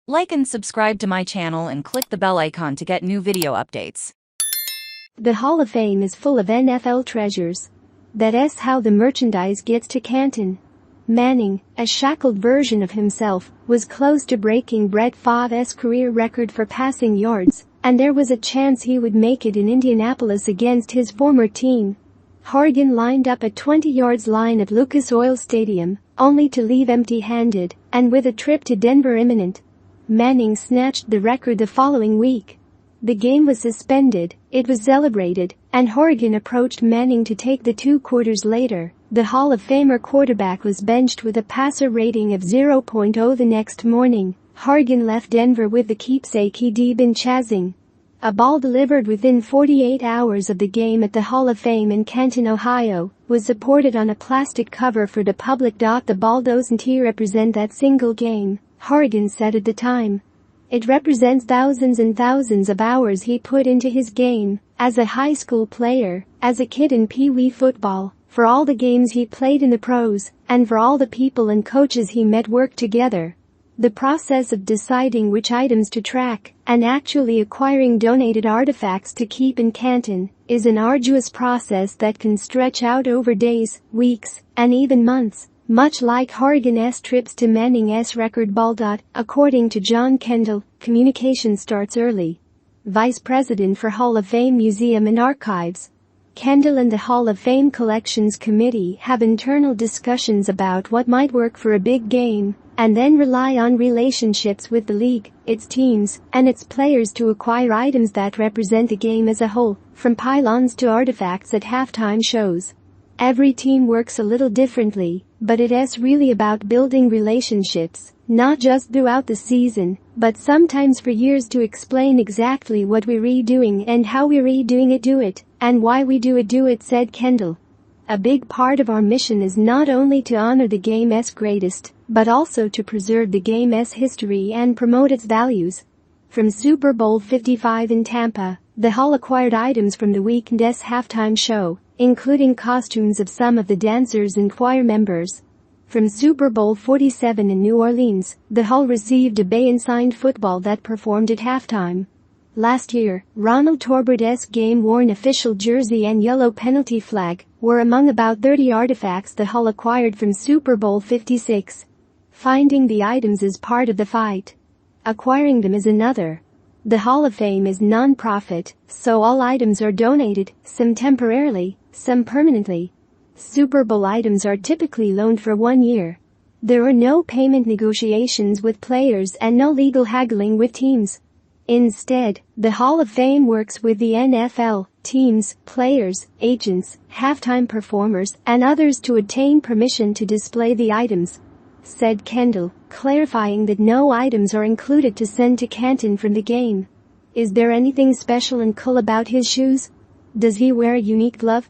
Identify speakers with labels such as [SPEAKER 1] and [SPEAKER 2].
[SPEAKER 1] Like and subscribe to my channel and click the bell icon to get new video updates.
[SPEAKER 2] The Hall of Fame is full of NFL treasures. That's how the merchandise gets to Canton. Manning, a shackled version of himself, was close to breaking Brett Favre's career record for passing yards, and there was a chance he would make it in Indianapolis against his former team. Horgan lined up a 20-yard line at Lucas Oil Stadium, only to leave empty-handed, and with a trip to Denver imminent. Manning snatched the record the following week. The game was suspended, it was celebrated, and Horgan approached Manning to take the 2 quarters later. The Hall of Famer quarterback was benched with a passer rating of 0.0 the next morning. Horgan left Denver with the keepsake he'd been chasing. A ball delivered within 48 hours of the game at the Hall of Fame in Canton, Ohio, was supported on a plastic cover for the public. The ball doesn't represent that single game, Horgan said at the time. It represents thousands and thousands of hours he put into his game, as a high school player, as a kid in Pee Wee football, for all the games he played in the pros, and for all the people and coaches he met worked together. The process of deciding which items to track and actually acquiring donated artifacts to keep in Canton is an arduous process that can stretch out over days, weeks, and even months, much like Horgan's trips to Manning's record ball. According to John Kendall, communication starts early. Vice President for Hall of Fame Museum and Archives. Kendall and the Hall of Fame Collections Committee have internal discussions about what might work for a big game, and then rely on relationships with the league, its teams, and its players to acquire items that represent the game as a whole, from pylons to artifacts at halftime shows. Every team works a little differently, but it's really about building relationships, not just throughout the season, but sometimes for years, to explain exactly what we're redoing and how we're redoing it, and why we do it, said Kendall. A big part of our mission is not only to honor the game's greatest, but also to preserve the game's history and promote its values. From Super Bowl 55 in Tampa, the Hall acquired items from the weekend's halftime show, including costumes of some of the dancers and choir members. From Super Bowl 47 in New Orleans, the Hall received a Bay-signed football that performed at halftime. Last year, Ronald Torbert's game-worn official jersey and yellow penalty flag were among about 30 artifacts the Hall acquired from Super Bowl 56. Finding the items is part of the fight. Acquiring them is another. The Hall of Fame is non-profit, so all items are donated, some temporarily, some permanently. Super Bowl items are typically loaned for 1 year. There are no payment negotiations with players and no legal haggling with teams. Instead, the Hall of Fame works with the NFL, teams, players, agents, halftime performers, and others to obtain permission to display the items, said Kendall, clarifying that no items are included to send to Canton from the game. Is there anything special and cool about his shoes? Does he wear a unique glove?